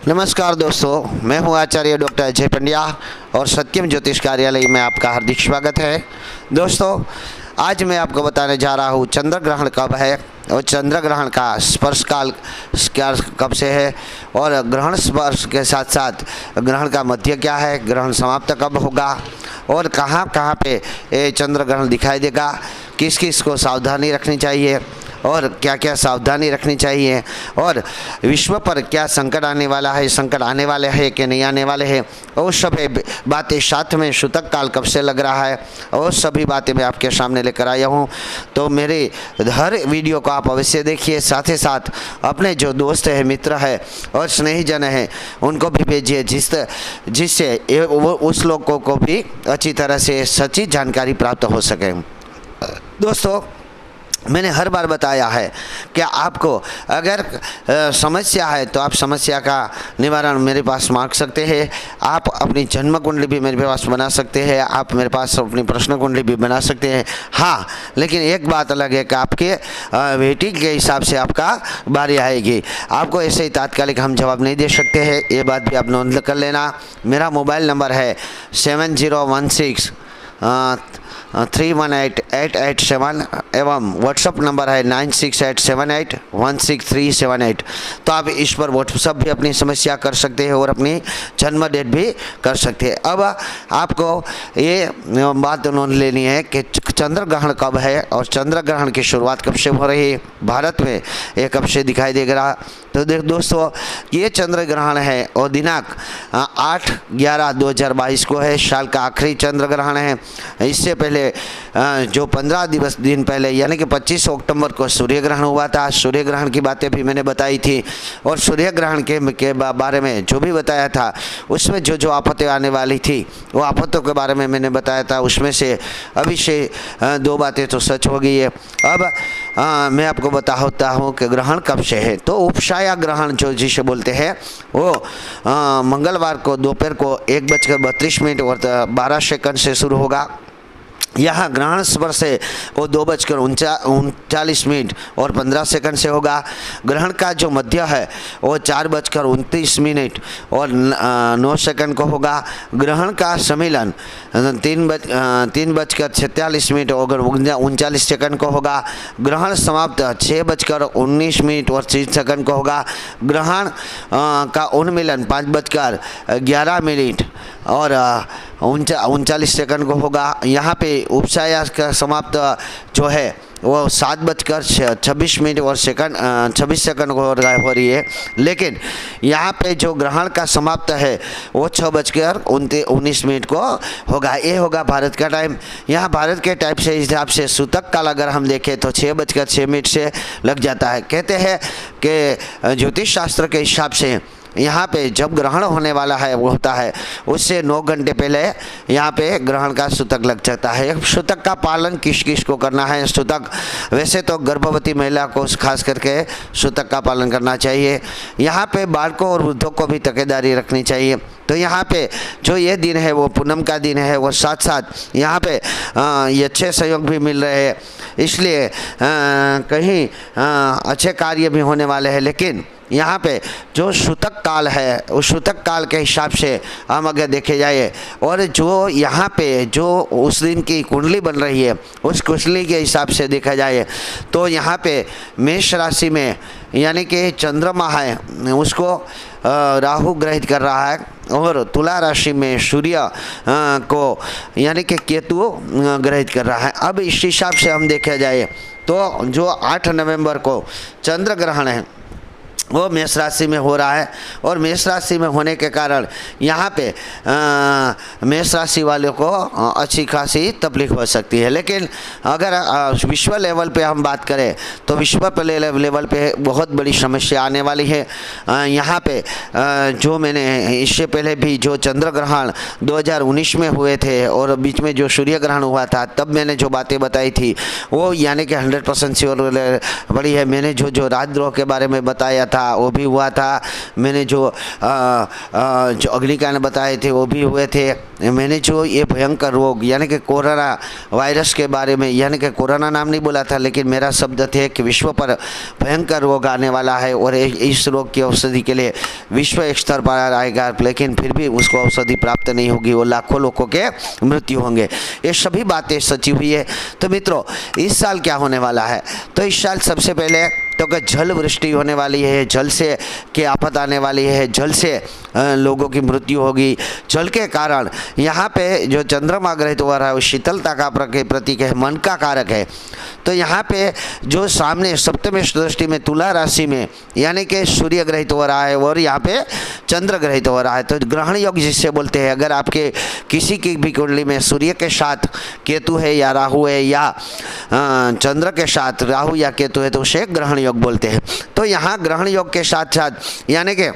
नमस्कार दोस्तों, मैं हूं आचार्य डॉक्टर अजय पंड्या और सत्यम ज्योतिष कार्यालय में आपका हार्दिक स्वागत है। दोस्तों, आज मैं आपको बताने जा रहा हूं चंद्र ग्रहण कब है और चंद्र ग्रहण का स्पर्श काल कब से है और ग्रहण स्पर्श के साथ साथ ग्रहण का मध्य क्या है, ग्रहण समाप्त कब होगा और कहां कहां पे ये चंद्र ग्रहण दिखाई देगा, किस किस को सावधानी रखनी चाहिए और क्या क्या सावधानी रखनी चाहिए और विश्व पर क्या संकट आने वाला है, संकट आने वाले हैं कि नहीं आने वाले हैं, और सभी बातें साथ में सूतक काल कब से लग रहा है और सभी बातें मैं आपके सामने लेकर आया हूँ। तो मेरे हर वीडियो को आप अवश्य देखिए, साथ ही साथ अपने जो दोस्त है, मित्र है और स्नेहीजन हैं उनको भी भेजिए, जिससे उस लोगों को भी अच्छी तरह से सच्ची जानकारी प्राप्त हो सके। दोस्तों, मैंने हर बार बताया है कि आपको अगर समस्या है तो आप समस्या का निवारण मेरे पास मांग सकते हैं। आप अपनी जन्म कुंडली भी मेरे पास बना सकते हैं, आप मेरे पास अपनी प्रश्न कुंडली भी बना सकते हैं। हाँ, लेकिन एक बात अलग है कि आपके वेटिंग के हिसाब से आपका बारी आएगी। आपको ऐसे ही तात्कालिक हम जवाब नहीं दे सकते हैं, ये बात भी आप नोट कर लेना। मेरा मोबाइल नंबर है 7016 318-887 एवं व्हाट्सअप नंबर है 9687816378। तो आप इस पर व्हाट्सअप भी अपनी समस्या कर सकते हैं और अपनी जन्म डेट भी कर सकते हैं। अब आपको ये बात नोट लेनी है कि चंद्र ग्रहण कब है और चंद्र ग्रहण की शुरुआत कब से हो रही है, भारत में ये कब से दिखाई देगा। तो देख दोस्तों, ये चंद्र ग्रहण है और दिनांक 8/11/2022 को है, साल का आखिरी चंद्र ग्रहण है। इससे पहले जो 15 दिन पहले यानी कि 25 अक्टूबर को सूर्य ग्रहण हुआ था। सूर्य ग्रहण की बातें भी मैंने बताई थी और सूर्य ग्रहण के बारे में जो भी बताया था उसमें जो आपत्ति आने वाली थी वो आपत्तियों के बारे में मैंने बताया था। उसमें से अभी से 2 बातें तो सच हो गई है। अब मैं आपको बताता हूँ कि ग्रहण कब से है। तो उपछाया ग्रहण जो जिसे बोलते हैं वो मंगलवार को दोपहर को 1:32 और 12 सेकंड से शुरू होगा। यहाँ ग्रहण स्पर्श है वो 2:39 और 15 सेकंड से होगा। ग्रहण का जो मध्य है वो 4:29 और 9 सेकंड को होगा। ग्रहण का सम्मिलन 3:46 और 39 सेकंड को होगा। ग्रहण समाप्त 6:19 और 30 सेकंड को होगा। ग्रहण का उन्मिलन 5:11 और 39 सेकंड को होगा। यहाँ पे उपछाया का समाप्त जो है वो 7:26 और 26 सेकंड को हो रही है। लेकिन यहाँ पे जो ग्रहण का समाप्त है वो 6:19 को होगा। ये होगा भारत का टाइम। यहाँ भारत के टाइम से हिसाब से सूतक काल अगर हम देखें तो 6:06 से लग जाता है। कहते हैं कि ज्योतिष शास्त्र के हिसाब से यहाँ पे जब ग्रहण होने वाला है वो होता है उससे 9 घंटे पहले यहाँ पे ग्रहण का सूतक लग जाता है। सूतक का पालन किस किस को करना है? सूतक वैसे तो गर्भवती महिला को खास करके सूतक का पालन करना चाहिए। यहाँ पे बालकों और वृद्धों को भी तकेदारी रखनी चाहिए। तो यहाँ पे जो ये दिन है वो पूनम का दिन है, वो साथ साथ यहाँ पे ये अच्छे सहयोग भी मिल रहे हैं, इसलिए कहीं अच्छे कार्य भी होने वाले हैं। लेकिन यहाँ पे जो सूतक काल है उस सूतक काल के हिसाब से हम अगर देखे जाए और जो यहाँ पे जो उस दिन की कुंडली बन रही है उस कुंडली के हिसाब से देखा जाए तो यहाँ पे मेष राशि में यानी कि चंद्रमा है उसको राहु ग्रहित कर रहा है और तुला राशि में सूर्य को यानी कि केतु ग्रहित कर रहा है। अब इस हिसाब से हम देखा जाए तो जो 8 नवंबर को चंद्र ग्रहण है वो मेष राशि में हो रहा है और मेष राशि में होने के कारण यहाँ पे मेष राशि वालों को अच्छी खासी तकलीफ हो सकती है। लेकिन अगर विश्व लेवल पे हम बात करें तो विश्व लेवल पे बहुत बड़ी समस्या आने वाली है। यहाँ पे जो मैंने इससे पहले भी जो चंद्र ग्रहण 2019 में हुए थे और बीच में जो सूर्य ग्रहण हुआ था तब मैंने जो बातें बताई थी वो यानी कि 100% श्योर बड़ी है। मैंने जो राजद्रोह के बारे में बताया था था वो भी हुआ था, मैंने जो अग्निकांड बताए थे वो भी हुए थे, मैंने जो ये भयंकर रोग यानी कि कोरोना वायरस के बारे में, यानी कि कोरोना नाम नहीं बोला था, लेकिन मेरा शब्द थे कि विश्व पर भयंकर रोग आने वाला है और इस रोग की औषधि के लिए विश्व एक स्तर पर आएगा, लेकिन फिर भी उसको औषधि प्राप्त नहीं होगी और लाखों लोगों के मृत्यु होंगे। ये सभी बातें सची हुई है। तो मित्रों, इस साल क्या होने वाला है? तो इस साल सबसे पहले तो कि जल वृष्टि होने वाली है, जल से की आफत आने वाली है, जल से लोगों की मृत्यु होगी। जल के कारण यहाँ पे जो चंद्रमा ग्रहित हो रहा है वो शीतलता का प्रतीक है, मन का कारक है। तो यहाँ पे जो सामने सप्तमी दृष्टि में तुला राशि में यानी कि सूर्य ग्रहित हो रहा है और यहाँ पे चंद्र ग्रहित हो रहा है, तो ग्रहण योग जिससे बोलते हैं। अगर आपके किसी की भी कुंडली में सूर्य के साथ केतु है या राहु है या चंद्र के साथ राहु या केतु है तो उसे ग्रहण योग बोलते हैं। तो यहाँ ग्रहण योग के साथ साथ यानी कि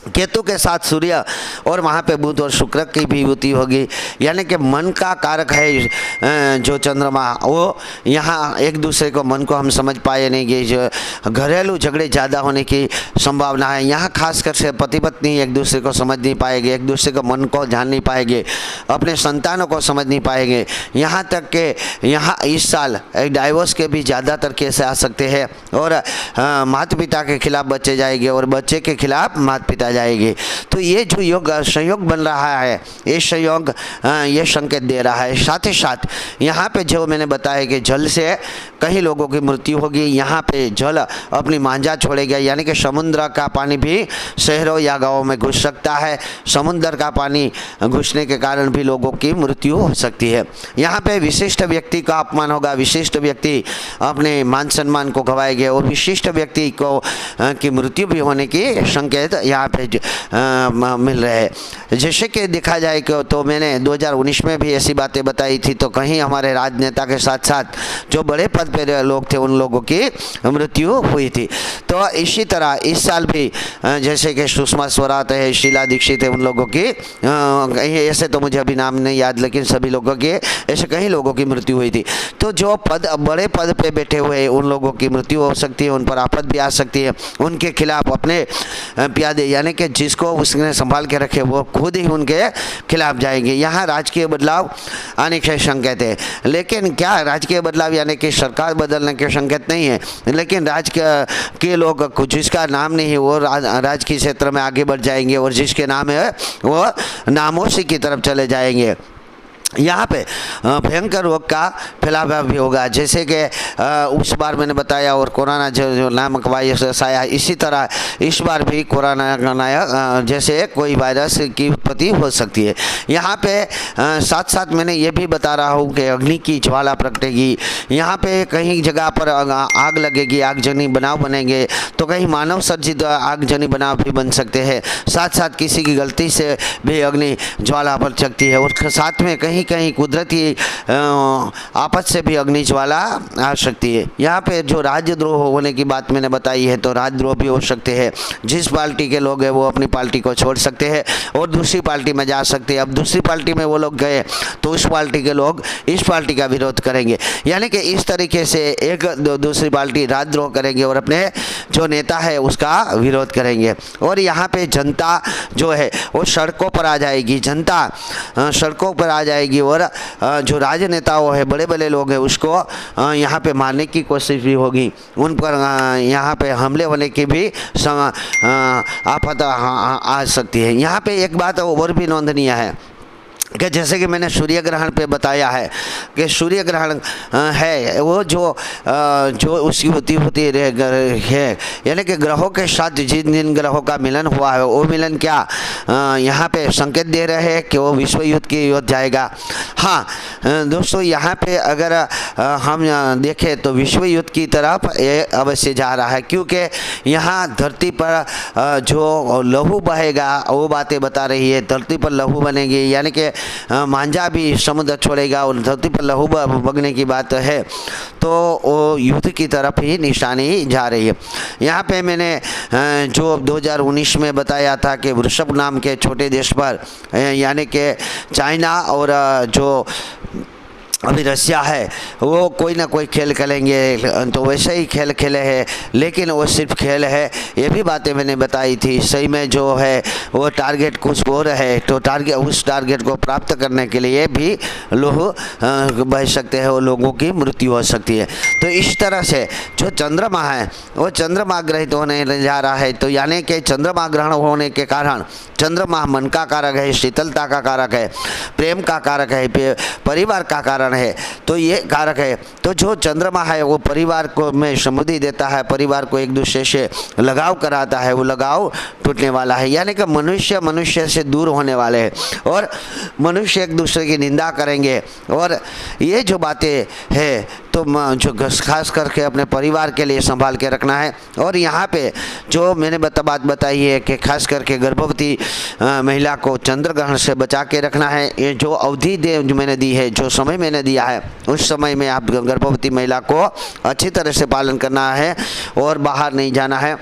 केतु के साथ सूर्य और वहाँ पे बुध और शुक्र की भी युति होगी, यानी कि मन का कारक है जो चंद्रमा, वो यहाँ एक दूसरे को मन को हम समझ पाए नहीं कि जो घरेलू झगड़े ज़्यादा होने की संभावना है। यहाँ खासकर से पति पत्नी एक दूसरे को समझ नहीं पाएंगे, एक दूसरे को मन को जान नहीं पाएंगे, अपने संतानों को समझ नहीं पाएंगे। यहाँ तक कि यहाँ इस साल एक डाइवोर्स के भी ज़्यादातर केस आ सकते हैं और माता पिता के खिलाफ बच्चे जाएंगे और बच्चे के खिलाफ माता पिता जाएगी। तो ये जो योग संयोग बन रहा है, ये संयोग ये संकेत दे रहा है। साथ ही साथ यहाँ पे जो मैंने बताया कि जल से कई लोगों की मृत्यु होगी। यहाँ पे जल अपनी मांझा छोड़ेगा, यानी कि समुद्र का पानी भी शहरों या गाँवों में घुस सकता है। समुद्र का पानी घुसने के कारण भी लोगों की मृत्यु हो सकती है। यहाँ पे विशिष्ट व्यक्ति का अपमान होगा, विशिष्ट व्यक्ति अपने मान सम्मान को गंवाएंगे और विशिष्ट व्यक्ति को की मृत्यु भी होने की संकेत यहाँ पे मिल रहे हैं। जैसे कि देखा जाए कि तो मैंने 2019 में भी ऐसी बातें बताई थी, तो कहीं हमारे राजनेता के साथ साथ जो बड़े पद पे लोग थे उन लोगों की मृत्यु हुई थी। तो इसी तरह इस साल भी जैसे कि सुषमा स्वराज है, शीला दीक्षित है, उन लोगों की ऐसे तो मुझे अभी नाम नहीं याद, लेकिन सभी लोगों के ऐसे कई लोगों की मृत्यु हुई थी। तो जो बड़े पद पे बैठे हुए उन लोगों की मृत्यु हो सकती है, उन पर आफत भी आ सकती है। उनके खिलाफ अपने प्यादे यानी कि जिसको उसने संभाल के रखे वो खुद ही उनके खिलाफ जाएंगे। यहाँ राजकीय बदलाव आने के संकेत है, लेकिन क्या राजकीय बदलाव यानी कि सरकार बदलने के संकेत नहीं है, लेकिन के लोग जिसका नाम नहीं है वो राजकीय क्षेत्र में आगे बढ़ जाएंगे और जिसके नाम है वो नामोशी की तरफ चले जाएंगे। यहाँ पे भयंकर रोग का फैलाव भी होगा, जैसे कि उस बार मैंने बताया और कोरोना जो नामक वायरस आया, इसी तरह इस बार भी कोरोना जैसे कोई वायरस की उत्पत्ति हो सकती है। यहाँ पे साथ साथ मैंने ये भी बता रहा हूँ कि अग्नि की ज्वाला प्रकटेगी। यहाँ पे कहीं जगह पर आग लगेगी, आगजनी बनाव बनेंगे, तो कहीं मानव सर्जित आगजनी बनाव भी बन सकते हैं। साथ साथ किसी की गलती से भी अग्नि ज्वाला बढ़ सकती है और साथ में कहीं कहीं कुदरती आपस से भी अग्नि ज्वाला आ सकती है। यहाँ पे जो राजद्रोह होने की बात मैंने बताई है, तो राजद्रोह भी हो सकते हैं। जिस पार्टी के लोग हैं वो अपनी पार्टी को छोड़ सकते हैं और दूसरी पार्टी में जा सकते हैं। अब दूसरी पार्टी में वो लोग गए तो उस पार्टी के लोग इस पार्टी का विरोध करेंगे, यानी कि इस तरीके से एक दूसरी पार्टी राजद्रोह करेंगे और अपने जो नेता है उसका विरोध करेंगे। और यहाँ पे जनता जो है वो सड़कों पर आ जाएगी, जनता सड़कों पर आ जाएगी और जो राजनेताओं है, बड़े बड़े लोग हैं, उसको यहाँ पे मारने की कोशिश भी होगी। उन पर यहाँ पे हमले होने की भी आफत आ सकती है। यहाँ पे एक बात और भी नोंदनीय है कि जैसे कि मैंने सूर्य ग्रहण पे बताया है कि सूर्य ग्रहण है वो जो उसकी होती है, यानी कि ग्रहों के साथ जिन जिन ग्रहों का मिलन हुआ है वो मिलन क्या यहाँ पे संकेत दे रहे हैं कि वो विश्व युद्ध की ओर जाएगा। हाँ दोस्तों, यहाँ पे अगर हम देखें तो विश्व युद्ध की तरफ ये अवश्य जा रहा है, क्योंकि यहाँ धरती पर जो लहू बहेगा वो बातें बता रही है। धरती पर लहू बनेगी, यानी कि मांझा भी समुद्र छोड़ेगा और धरती पर लहू बगने की बात है, तो वो युद्ध की तरफ ही निशानी जा रही है। यहाँ पे मैंने जो 2019 में बताया था कि वृषभ नाम के छोटे देश पर, यानी कि चाइना और जो अभी रशिया है वो कोई ना कोई खेल खेलेंगे, तो वैसे ही खेल खेले हैं, लेकिन वो सिर्फ खेल है। ये भी बातें मैंने बताई थी, सही में जो है वो टारगेट कुछ और है, तो उस टारगेट को प्राप्त करने के लिए भी लोग बह सकते हैं और लोगों की मृत्यु हो सकती है। तो इस तरह से जो चंद्रमा है वो चंद्रमा ग्रहित होने जा रहा है, तो यानी कि चंद्रमा ग्रहण होने के कारण चंद्रमा मन का कारक है, शीतलता का कारक है, प्रेम का कारक है, परिवार का कारण है, तो ये कारक है। तो जो चंद्रमा है वो परिवार को में समृद्धि देता है, परिवार को एक दूसरे से लगाव कराता है, वो लगाव टूटने वाला है, यानी कि मनुष्य से दूर होने वाले हैं और मनुष्य एक दूसरे की निंदा करेंगे। और ये जो बातें हैं तो जो खास करके अपने परिवार के लिए संभाल के रखना है। और यहाँ पे जो मैंने बात बताई है कि खास करके गर्भवती महिला को चंद्र ग्रहण से बचा के रखना है। ये जो अवधि जो मैंने दी है, जो समय मैंने दिया है, उस समय में आप गर्भवती महिला को अच्छी तरह से पालन करना है और बाहर नहीं जाना है।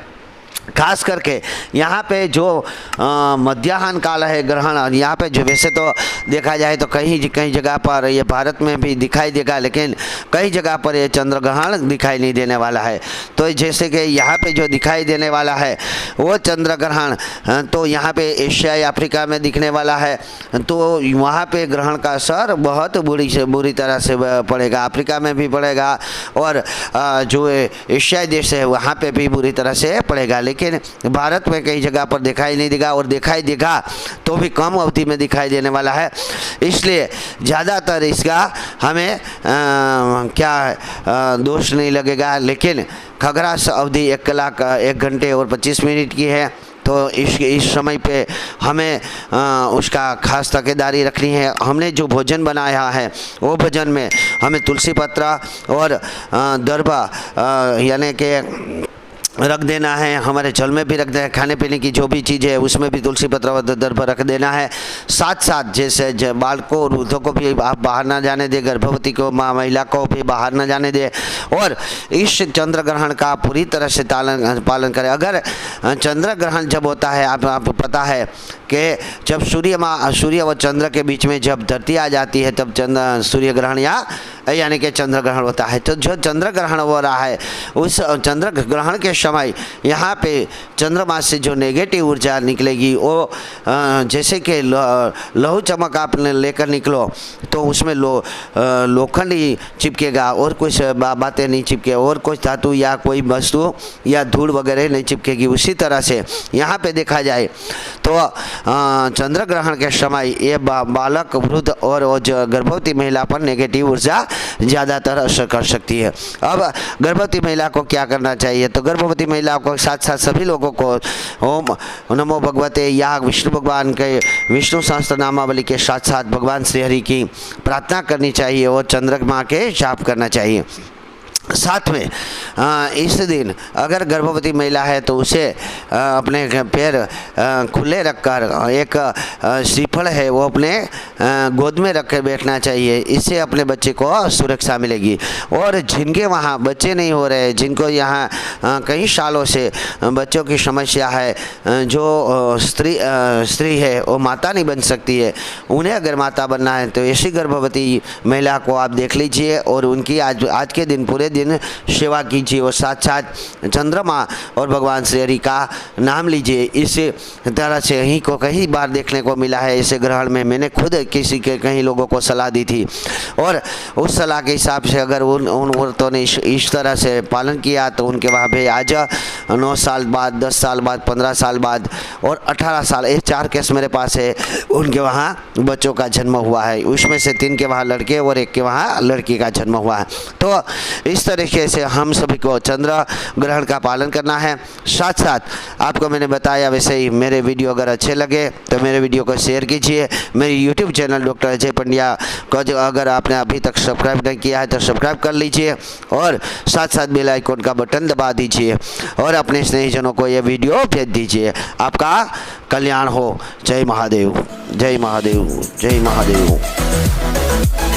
खास करके यहाँ पे जो मध्याह्न काल है ग्रहण, यहाँ पे जो वैसे तो देखा जाए तो कहीं जगह पर ये भारत में भी दिखाई देगा, लेकिन कई जगह पर ये चंद्र ग्रहण दिखाई नहीं देने वाला है। तो जैसे कि यहाँ पे जो दिखाई देने वाला है वो चंद्र ग्रहण तो यहाँ पे एशिया अफ्रीका में दिखने वाला है, तो वहाँ पे ग्रहण का असर बहुत बुरी तरह से पड़ेगा, अफ्रीका में भी पड़ेगा और जो एशियाई देश है वहाँ पे भी बुरी तरह से पड़ेगा। लेकिन भारत में कई जगह पर दिखाई नहीं देगा, और दिखाई देगा तो भी कम अवधि में दिखाई देने वाला है। इसलिए ज़्यादातर इसका हमें दोष नहीं लगेगा। लेकिन खगरास अवधि 1 घंटे और 25 मिनट की है, तो इस समय पे हमें उसका खास तकेदारी रखनी है। हमने जो भोजन बनाया है वो भोजन में हमें तुलसी पत्र और दरबा यानी कि रख देना है, हमारे जल में भी रख देना है, खाने पीने की जो भी चीज़ है उसमें भी तुलसी पत्र व दर्भ रख देना है। साथ साथ जैसे बालकों और वृद्धों को भी आप बाहर ना जाने दें, गर्भवती को महिला को भी बाहर ना जाने दें, और इस चंद्र ग्रहण का पूरी तरह से पालन करें। अगर चंद्र ग्रहण जब होता है, आप पता है कि जब सूर्य व चंद्र के बीच में जब धरती आ जाती है तब सूर्य ग्रहण यानी कि चंद्र ग्रहण होता है। तो जो चंद्र ग्रहण हो रहा है उस चंद्र ग्रहण के समय यहाँ पे चंद्रमा से जो नेगेटिव ऊर्जा निकलेगी वो जैसे कि लहू चमक आप लेकर निकलो तो उसमें लोखंड ही चिपकेगा और कुछ बातें नहीं चिपके, और कुछ धातु या कोई वस्तु या धूल वगैरह नहीं चिपकेगी। उसी तरह से यहाँ पे देखा जाए तो चंद्र ग्रहण के समय ये बालक, वृद्ध और गर्भवती महिला पर नेगेटिव ऊर्जा ज़्यादातर असर कर सकती है। अब गर्भवती महिला को क्या करना चाहिए, तो गर्भवती महिला को साथ साथ सभी लोगों को ओम नमो भगवते या विष्णु भगवान के विष्णु सहस्त्र नामावली के साथ साथ भगवान श्री हरि की प्रार्थना करनी चाहिए और चंद्रमा के जाप करना चाहिए। साथ में इस दिन अगर गर्भवती महिला है तो उसे अपने पैर खुले रखकर एक श्रीफल है वो अपने गोद में रख कर बैठना चाहिए। इससे अपने बच्चे को सुरक्षा मिलेगी। और जिनके वहाँ बच्चे नहीं हो रहे, जिनको यहाँ कई सालों से बच्चों की समस्या है, जो स्त्री है वो माता नहीं बन सकती है, उन्हें अगर माता बनना है तो ऐसी गर्भवती महिला को आप देख लीजिए और उनकी आज के दिन पूरे दिन सेवा कीजिए और साथ साथ चंद्रमा और भगवान श्री हरि का नाम लीजिए। इस तरह से यहीं को कई बार देखने को मिला है। इस ग्रहण में मैंने खुद कई लोगों को सलाह दी थी और उस सलाह के हिसाब से अगर उन औरतों ने इस तरह से पालन किया तो उनके वहाँ भी आज 9 साल बाद, 10 साल बाद, 15 साल बाद और 18 साल, ये 4 केस मेरे पास है, उनके वहाँ बच्चों का जन्म हुआ है। उसमें से 3 के वहाँ लड़के और 1 के वहाँ लड़की का जन्म हुआ है। तो इस तरीके से हम सभी को चंद्र ग्रहण का पालन करना है। साथ साथ आपको मैंने बताया वैसे ही मेरे वीडियो अगर अच्छे लगे तो मेरे वीडियो को शेयर कीजिए। मेरे YouTube channel doctor Ajay Pandya को अगर आपने अभी तक सब्सक्राइब नहीं किया है तो सब्सक्राइब कर लीजिए और साथ साथ बेल आइकन का बटन दबा दीजिए और अपने स्नेहीजनों को ये वीडियो भेज दीजिए। आपका कल्याण हो। जय महादेव, जय महादेव, जय महादेव।